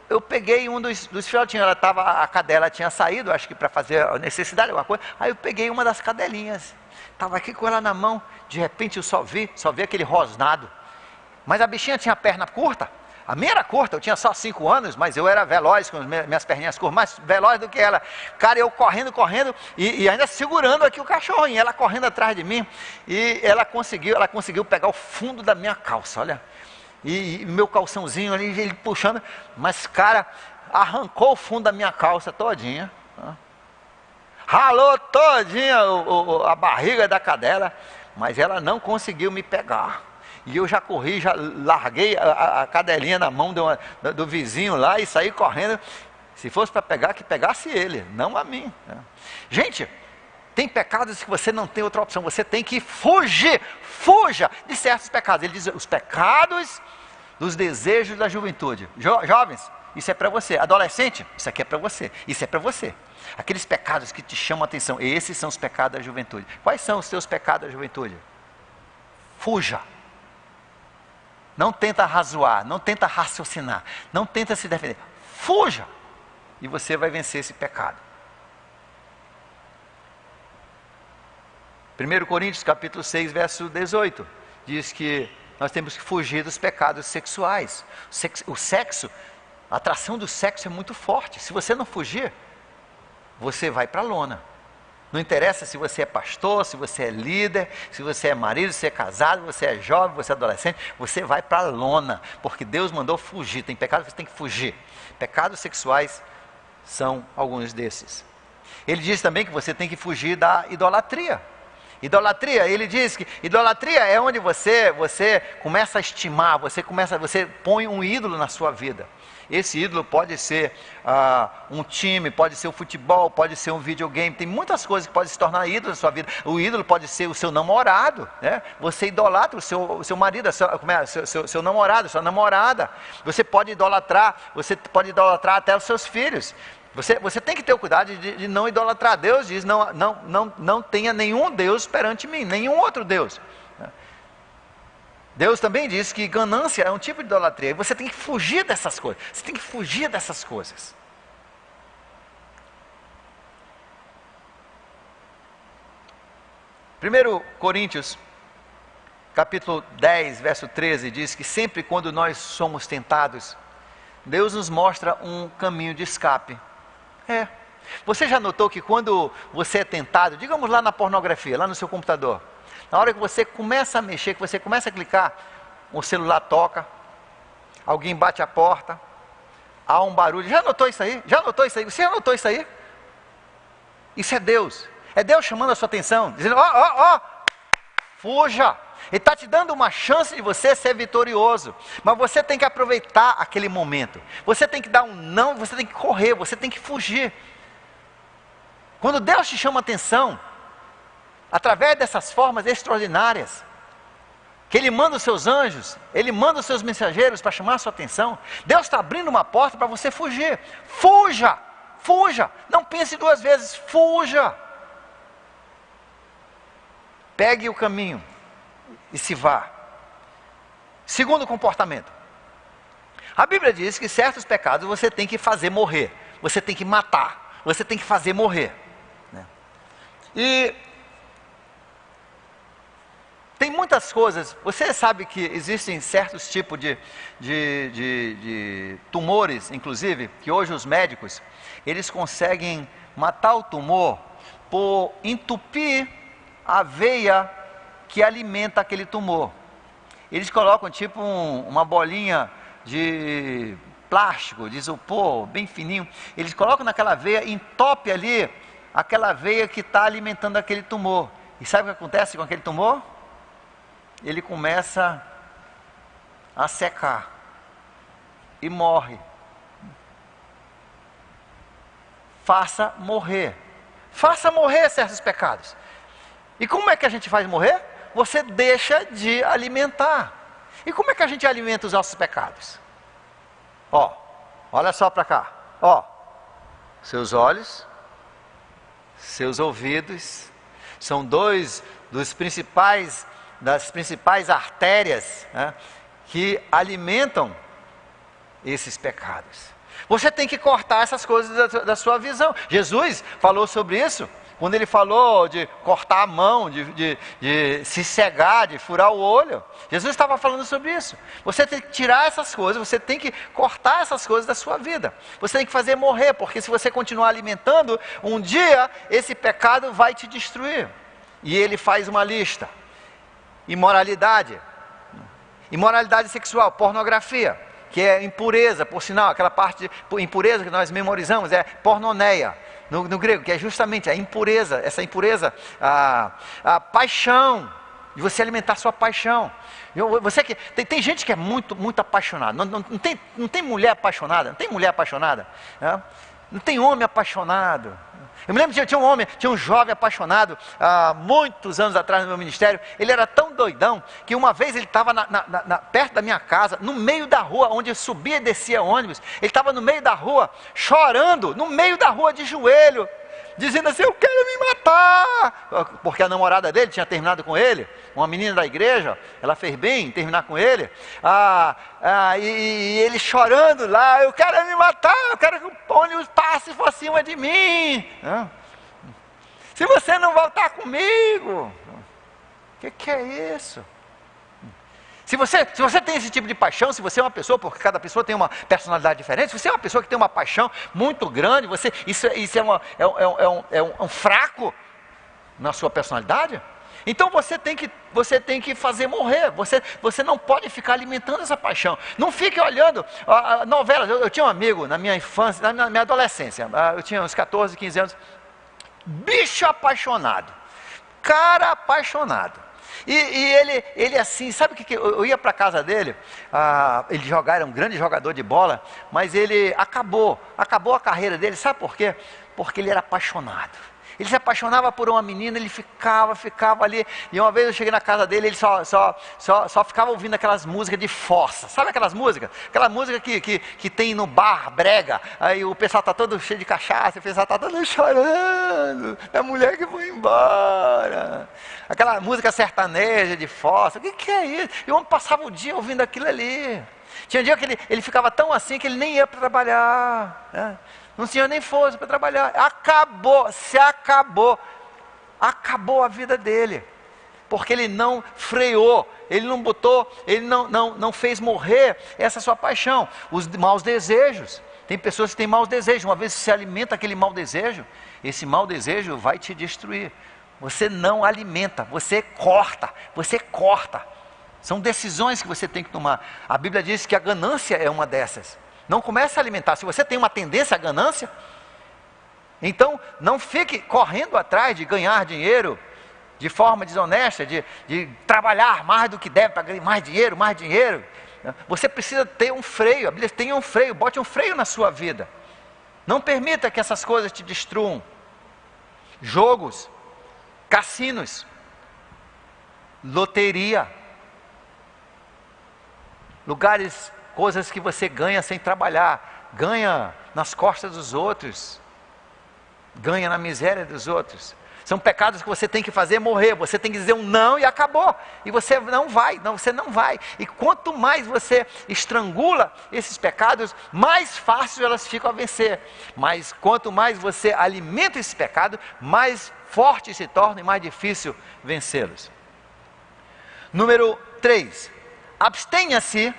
Speaker 1: eu peguei um dos filhotinhos, a cadela tinha saído, acho que para fazer a necessidade, alguma coisa. Aí eu peguei uma das cadelinhas, estava aqui com ela na mão, de repente eu só vi aquele rosnado. Mas a bichinha tinha perna curta, a minha era curta, eu tinha só 5 anos, mas eu era veloz com as minhas perninhas curtas, mais veloz do que ela. Cara, eu correndo, e ainda segurando aqui o cachorrinho, ela correndo atrás de mim, e ela conseguiu pegar o fundo da minha calça, olha. E meu calçãozinho ali, ele puxando, mas cara, arrancou o fundo da minha calça todinha, ralou todinha a barriga da cadela, mas ela não conseguiu me pegar. E eu já corri, já larguei a cadelinha na mão do vizinho lá e saí correndo. Se fosse para pegar, que pegasse ele, não a mim. Gente, tem pecados que você não tem outra opção, você tem que fugir, fuja de certos pecados. Ele diz, os pecados dos desejos da juventude. Jovens, isso é para você. Adolescente, isso aqui é para você. Isso é para você. Aqueles pecados que te chamam a atenção, esses são os pecados da juventude. Quais são os seus pecados da juventude? Fuja. Não tenta razoar, não tenta raciocinar, não tenta se defender. Fuja. E você vai vencer esse pecado. 1 Coríntios capítulo 6, verso 18, diz que nós temos que fugir dos pecados sexuais. O sexo, a atração do sexo é muito forte. Se você não fugir, você vai para a lona. Não interessa se você é pastor, se você é líder, se você é marido, se você é casado, você é jovem, você é adolescente, você vai para a lona, porque Deus mandou fugir. Tem pecados que você tem que fugir. Pecados sexuais são alguns desses. Ele diz também que você tem que fugir da idolatria. Idolatria, ele diz que idolatria é onde você começa a estimar, você põe um ídolo na sua vida. Esse ídolo pode ser um time, pode ser o futebol, pode ser um videogame, tem muitas coisas que podem se tornar ídolo na sua vida. O ídolo pode ser o seu namorado, né? Você idolatra o seu marido, seu namorado, sua namorada. Você pode idolatrar até os seus filhos. Você tem que ter o cuidado de não idolatrar. Deus diz, não tenha nenhum Deus perante mim, nenhum outro Deus. Deus também diz que ganância é um tipo de idolatria. E você tem que fugir dessas coisas. Você tem que fugir dessas coisas. Primeiro Coríntios, capítulo 10, verso 13, diz que sempre quando nós somos tentados, Deus nos mostra um caminho de escape. Você já notou que quando você é tentado, digamos lá na pornografia, lá no seu computador, na hora que você começa a mexer, que você começa a clicar, o celular toca, alguém bate a porta, há um barulho. Já notou isso aí? Você já notou isso aí? Isso é Deus. É Deus chamando a sua atenção, dizendo, fuja. Ele está te dando uma chance de você ser vitorioso. Mas você tem que aproveitar aquele momento. Você tem que dar um não, você tem que correr, você tem que fugir. Quando Deus te chama a atenção, através dessas formas extraordinárias, que Ele manda os seus anjos, Ele manda os seus mensageiros para chamar a sua atenção, Deus está abrindo uma porta para você fugir. Fuja, fuja, não pense duas vezes, fuja. Pegue o caminho e se vá. Segundo comportamento, a Bíblia diz que certos pecados você tem que fazer morrer, você tem que matar, você tem que fazer morrer, né? E tem muitas coisas. Você sabe que existem certos tipos de tumores, inclusive, que hoje os médicos, eles conseguem matar o tumor por entupir a veia que alimenta aquele tumor. Eles colocam tipo uma bolinha de plástico, de isopor, bem fininho. Eles colocam naquela veia, entope ali aquela veia que está alimentando aquele tumor. E sabe o que acontece com aquele tumor? Ele começa a secar e morre. Faça morrer certos pecados. E como é que a gente faz morrer? Você deixa de alimentar. E como é que a gente alimenta os nossos pecados? Olha só para cá. Seus olhos, seus ouvidos, são das principais artérias, né, que alimentam esses pecados. Você tem que cortar essas coisas da sua visão. Jesus falou sobre isso, quando ele falou de cortar a mão, de se cegar, de furar o olho. Jesus estava falando sobre isso. Você tem que tirar essas coisas, você tem que cortar essas coisas da sua vida. Você tem que fazer morrer, porque se você continuar alimentando, um dia esse pecado vai te destruir. E ele faz uma lista. Imoralidade sexual, pornografia, que é impureza, por sinal, aquela parte de impureza que nós memorizamos, é pornoneia, no grego, que é justamente a impureza, essa impureza, a paixão, de você alimentar sua paixão. Você que tem gente que é muito, muito apaixonada, não tem mulher apaixonada, né? Não tem homem apaixonado. Eu me lembro que tinha um jovem apaixonado, há muitos anos atrás no meu ministério. Ele era tão doidão, que uma vez ele estava perto da minha casa, no meio da rua, onde eu subia e descia ônibus. Ele estava no meio da rua, chorando, no meio da rua de joelho, dizendo assim, eu quero me matar, porque a namorada dele tinha terminado com ele, uma menina da igreja, ela fez bem em terminar com ele, e ele chorando lá, eu quero me matar, eu quero que o ônibus passe por cima de mim, se você não voltar comigo, o que é isso? Se você tem esse tipo de paixão, se você é uma pessoa, porque cada pessoa tem uma personalidade diferente, se você é uma pessoa que tem uma paixão muito grande, isso é um fraco na sua personalidade, então você tem que fazer morrer, você não pode ficar alimentando essa paixão. Não fique olhando novelas. Eu tinha um amigo na minha infância, na minha adolescência, eu tinha uns 14, 15 anos, bicho apaixonado, cara apaixonado. E ele assim, sabe o que eu ia para a casa dele, ele era um grande jogador de bola, mas ele acabou a carreira dele, sabe por quê? Porque ele era apaixonado. Ele se apaixonava por uma menina, ele ficava ali. E uma vez eu cheguei na casa dele, ele só ficava ouvindo aquelas músicas de força. Sabe aquelas músicas? Aquela música que tem no bar, brega. Aí o pessoal está todo cheio de cachaça, o pessoal está todo chorando. É a mulher que foi embora. Aquela música sertaneja de força. O que é isso? E o homem passava o dia ouvindo aquilo ali. Tinha um dia que ele ficava tão assim que ele nem ia para trabalhar, né? Não tinha nem força para trabalhar. Acabou a vida dele, porque ele não freou, ele não botou, ele não fez morrer essa sua paixão. Os maus desejos, tem pessoas que têm maus desejos. Uma vez que se alimenta aquele mau desejo, esse mau desejo vai te destruir. Você não alimenta, você corta. São decisões que você tem que tomar. A Bíblia diz que a ganância é uma dessas. Não comece a alimentar. Se você tem uma tendência à ganância, então não fique correndo atrás de ganhar dinheiro de forma desonesta, de trabalhar mais do que deve para ganhar mais dinheiro. Você precisa ter um freio. A Bíblia tem um freio, bote um freio na sua vida. Não permita que essas coisas te destruam. Jogos, cassinos, loteria, lugares, coisas que você ganha sem trabalhar, ganha nas costas dos outros, ganha na miséria dos outros. São pecados que você tem que fazer morrer. Você tem que dizer um não e acabou. E você não vai. E quanto mais você estrangula esses pecados, mais fácil elas ficam a vencer. Mas quanto mais você alimenta esse pecado, mais forte se torna e mais difícil vencê-los. Número 3. Abstenha-se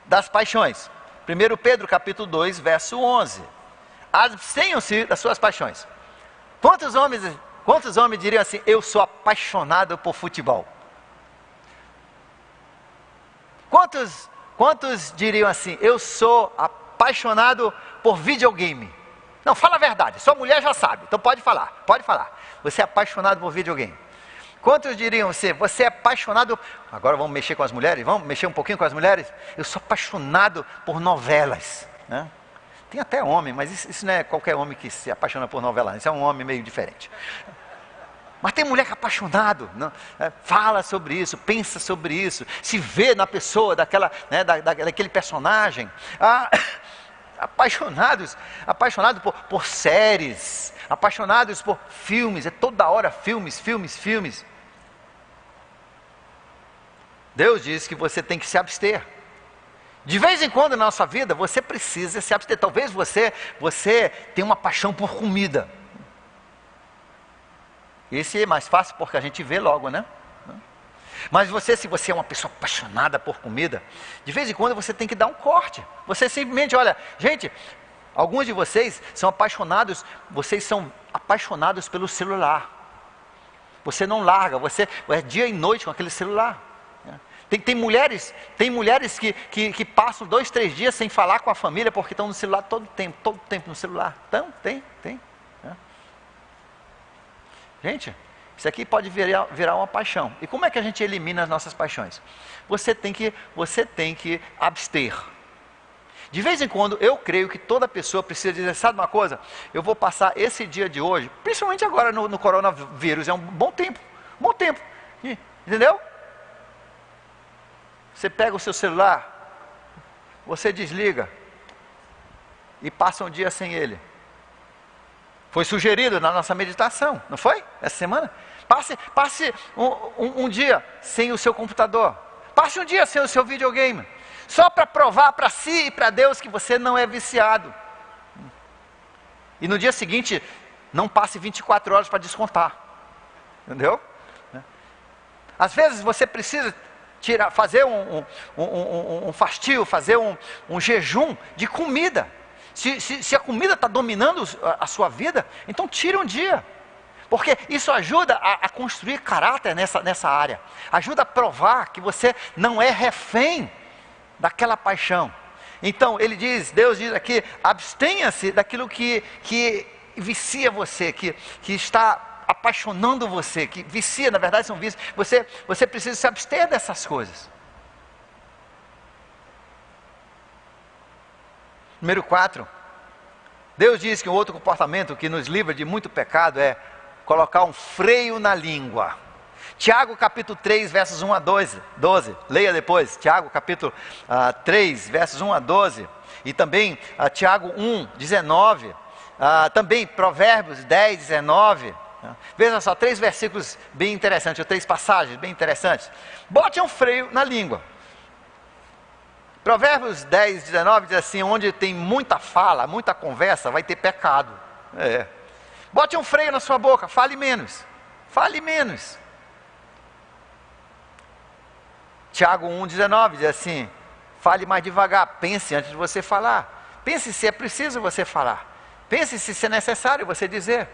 Speaker 1: das paixões. 1 Pedro capítulo 2, verso 11. Abstenham-se das suas paixões. Quantos homens diriam assim: eu sou apaixonado por futebol? Quantos diriam assim: eu sou apaixonado por videogame? Não, fala a verdade, sua mulher já sabe, então pode falar. Você é apaixonado por videogame. Quantos diriam você é apaixonado... Agora vamos mexer com as mulheres? Vamos mexer um pouquinho com as mulheres? Eu sou apaixonado por novelas, né? Tem até homem, mas isso não é qualquer homem que se apaixona por novela. Isso é um homem meio diferente. Mas tem mulher que é apaixonado, não? Fala sobre isso, pensa sobre isso, se vê na pessoa, daquele personagem. Apaixonados por séries, apaixonados por filmes, é toda hora filmes. Deus diz que você tem que se abster. De vez em quando na nossa vida você precisa se abster. Talvez você tenha uma paixão por comida. Esse é mais fácil porque a gente vê logo, né? Mas se você é uma pessoa apaixonada por comida, de vez em quando você tem que dar um corte. Você simplesmente, olha, gente, alguns de vocês são apaixonados pelo celular. Você não larga, você é dia e noite com aquele celular. Tem mulheres que passam 2, 3 dias sem falar com a família porque estão no celular todo tempo no celular. Então, tem. Gente, isso aqui pode virar uma paixão. E como é que a gente elimina as nossas paixões? Você tem que abster. De vez em quando, eu creio que toda pessoa precisa dizer, sabe uma coisa? Eu vou passar esse dia de hoje, principalmente agora no coronavírus, é um bom tempo. Entendeu? Você pega o seu celular, você desliga e passa um dia sem ele. Foi sugerido na nossa meditação, não foi? Essa semana? Passe um dia sem o seu computador. Passe um dia sem o seu videogame. Só para provar para si e para Deus que você não é viciado. E no dia seguinte, não passe 24 horas para descontar. Entendeu? Às vezes você precisa fazer um fastio, fazer um jejum de comida. Se a comida está dominando a sua vida, então tira um dia. Porque isso ajuda a construir caráter nessa área. Ajuda a provar que você não é refém daquela paixão. Então Deus diz aqui, abstenha-se daquilo que vicia você, que está apaixonando você, que vicia, na verdade são vícios, você precisa se abster dessas coisas. Número 4, Deus diz que um outro comportamento que nos livra de muito pecado é colocar um freio na língua. Tiago capítulo 3, versos 1 a 12, leia depois, Tiago capítulo 3, versos 1 a 12, e também Tiago 1, 19, também Provérbios 10, 19, veja só, 3 versículos bem interessantes, ou 3 passagens bem interessantes. Bote um freio na língua. Provérbios 10, 19 diz assim: onde tem muita fala, muita conversa, vai ter pecado. Bote um freio na sua boca, fale menos. Fale menos. Tiago 1, 19 diz assim: fale mais devagar, pense antes de você falar. Pense se é preciso você falar. Pense se é necessário você dizer.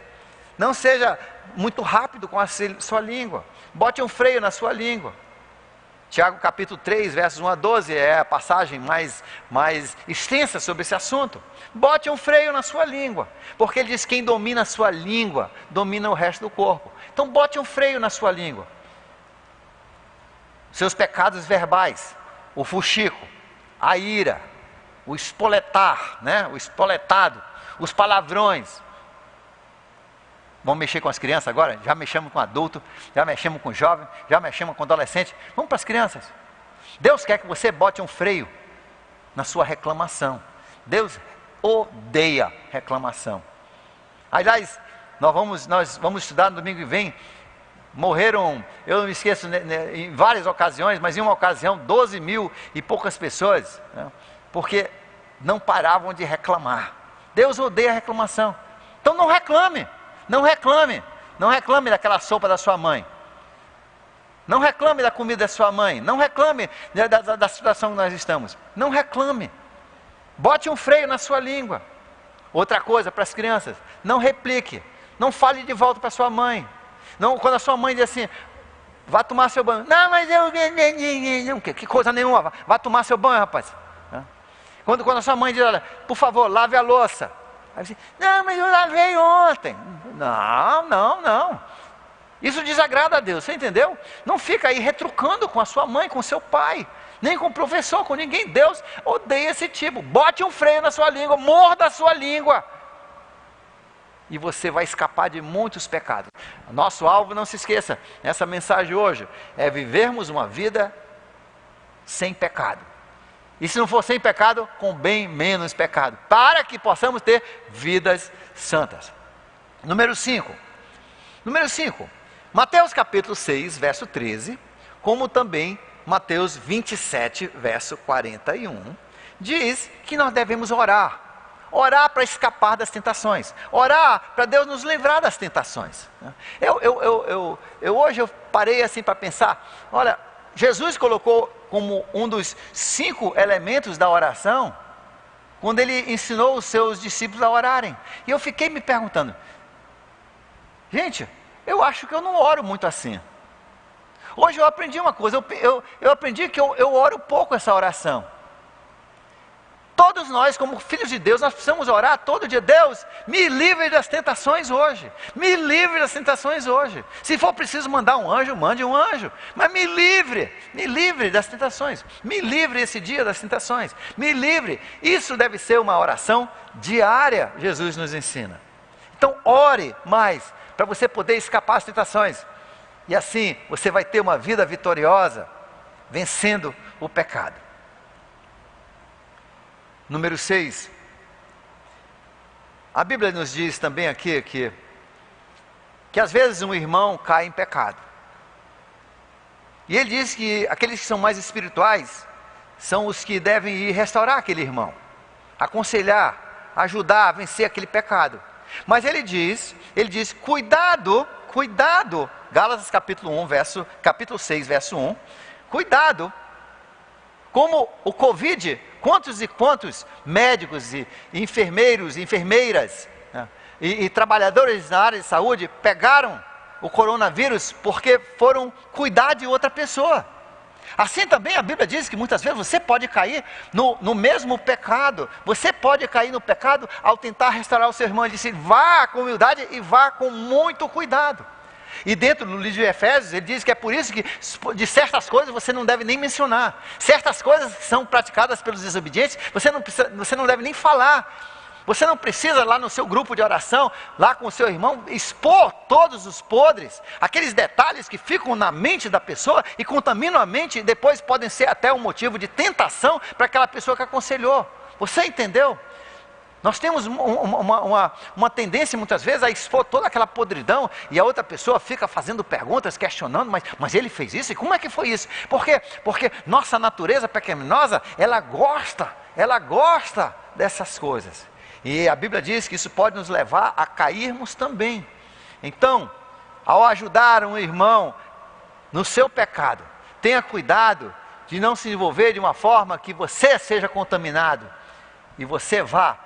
Speaker 1: Não seja muito rápido com a sua língua. Bote um freio na sua língua. Tiago capítulo 3, versos 1 a 12, é a passagem mais extensa sobre esse assunto. Bote um freio na sua língua, porque ele diz que quem domina a sua língua, domina o resto do corpo. Então bote um freio na sua língua. Seus pecados verbais, o fuxico, a ira, o espoletar, o espoletado, os palavrões. Vamos mexer com as crianças agora? Já mexemos com adulto, já mexemos com jovem, já mexemos com adolescente. Vamos para as crianças. Deus quer que você bote um freio na sua reclamação. Deus odeia reclamação. Aliás, nós vamos estudar no domingo que vem. Morreram, eu não me esqueço, em várias ocasiões, mas em uma ocasião 12 mil e poucas pessoas, porque não paravam de reclamar. Deus odeia reclamação. Então não reclame. Não reclame daquela sopa da sua mãe. Não reclame da comida da sua mãe. Não reclame da situação que nós estamos. Não reclame. Bote um freio na sua língua. Outra coisa para as crianças: não replique. Não fale de volta para sua mãe. Não, quando a sua mãe diz assim: vá tomar seu banho. Não, mas eu... Não, que coisa nenhuma. Vá tomar seu banho, rapaz. Quando a sua mãe diz: olha, por favor, lave a louça. Aí você: não, mas eu lavei ontem. Não. Isso desagrada a Deus, você entendeu? Não fica aí retrucando com a sua mãe, com o seu pai, nem com o professor, com ninguém. Deus odeia esse tipo. Bote um freio na sua língua, morda a sua língua, e você vai escapar de muitos pecados. Nosso alvo, não se esqueça, essa mensagem hoje é vivermos uma vida sem pecado. E se não for sem pecado, com bem menos pecado, para que possamos ter vidas santas. Número 5, Mateus capítulo 6, verso 13, como também Mateus 27, verso 41, diz que nós devemos orar para escapar das tentações, orar para Deus nos livrar das tentações. Hoje eu parei assim para pensar, olha, Jesus colocou como um dos 5 elementos da oração, quando ele ensinou os seus discípulos a orarem, e eu fiquei me perguntando, gente, eu acho que eu não oro muito assim. Hoje eu aprendi uma coisa, eu aprendi que eu oro pouco essa oração. Todos nós, como filhos de Deus, nós precisamos orar todo dia: Deus, me livre das tentações hoje. Me livre das tentações hoje. Se for preciso mandar um anjo, mande um anjo. Mas me livre das tentações. Me livre esse dia das tentações. Me livre. Isso deve ser uma oração diária, Jesus nos ensina. Então ore mais, para você poder escapar das tentações. E assim, você vai ter uma vida vitoriosa, vencendo o pecado. Número 6, a Bíblia nos diz também aqui que às vezes um irmão cai em pecado. E ele diz que aqueles que são mais espirituais são os que devem ir restaurar aquele irmão, aconselhar, ajudar a vencer aquele pecado. Mas ele diz, cuidado, Gálatas capítulo capítulo 6, verso 1, cuidado, como o Covid, quantos e quantos médicos e enfermeiros e enfermeiras e trabalhadores na área de saúde pegaram o coronavírus porque foram cuidar de outra pessoa. Assim também a Bíblia diz que muitas vezes você pode cair no mesmo pecado. Você pode cair no pecado ao tentar restaurar o seu irmão. Ele disse, vá com humildade e vá com muito cuidado. E dentro do livro de Efésios, ele diz que é por isso que de certas coisas você não deve nem mencionar. Certas coisas que são praticadas pelos desobedientes, você não deve nem falar. Você não precisa lá no seu grupo de oração, lá com o seu irmão, expor todos os podres, aqueles detalhes que ficam na mente da pessoa e contaminam a mente e depois podem ser até um motivo de tentação para aquela pessoa que aconselhou. Você entendeu? Nós temos uma tendência muitas vezes a expor toda aquela podridão e a outra pessoa fica fazendo perguntas, questionando, mas ele fez isso? E como é que foi isso? Por quê? Porque nossa natureza pecaminosa, ela gosta dessas coisas. E a Bíblia diz que isso pode nos levar a cairmos também. Então, ao ajudar um irmão no seu pecado, tenha cuidado de não se envolver de uma forma que você seja contaminado e você vá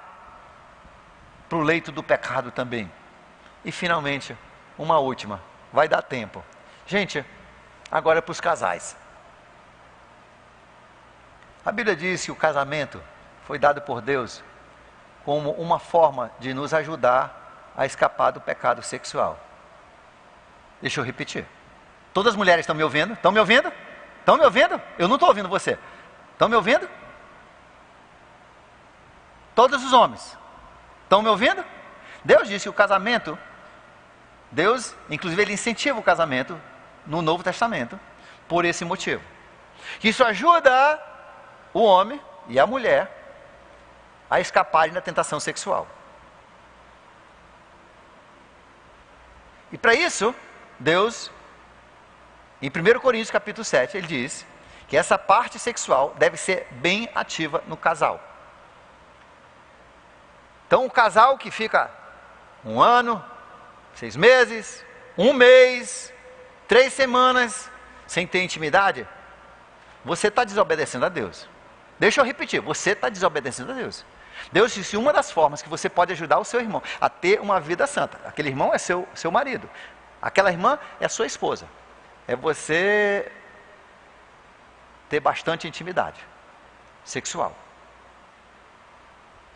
Speaker 1: para o leito do pecado também. E finalmente, uma última, vai dar tempo. Gente, agora é para os casais. A Bíblia diz que o casamento foi dado por Deus como uma forma de nos ajudar a escapar do pecado sexual. Deixa eu repetir. Todas as mulheres estão me ouvindo? Estão me ouvindo? Estão me ouvindo? Eu não estou ouvindo você. Estão me ouvindo? Todos os homens. Estão me ouvindo? Deus disse que o casamento, Deus, inclusive, ele incentiva o casamento no Novo Testamento, por esse motivo. Isso ajuda o homem e a mulher a escaparem da tentação sexual. E para isso, Deus, em 1 Coríntios capítulo 7, ele diz que essa parte sexual deve ser bem ativa no casal. Então, o casal que fica 1 ano, 6 meses, 1 mês, 3 semanas, sem ter intimidade, você está desobedecendo a Deus. Deixa eu repetir, você está desobedecendo a Deus. Deus disse uma das formas que você pode ajudar o seu irmão a ter uma vida santa. Aquele irmão é seu marido. Aquela irmã é a sua esposa. É você ter bastante intimidade sexual.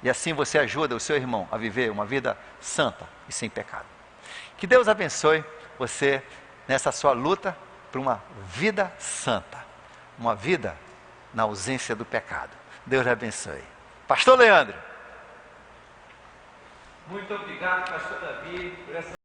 Speaker 1: E assim você ajuda o seu irmão a viver uma vida santa e sem pecado. Que Deus abençoe você nessa sua luta por uma vida santa. Uma vida na ausência do pecado. Deus lhe abençoe. Pastor Leandro.
Speaker 2: Muito obrigado, pastor Davi, por essa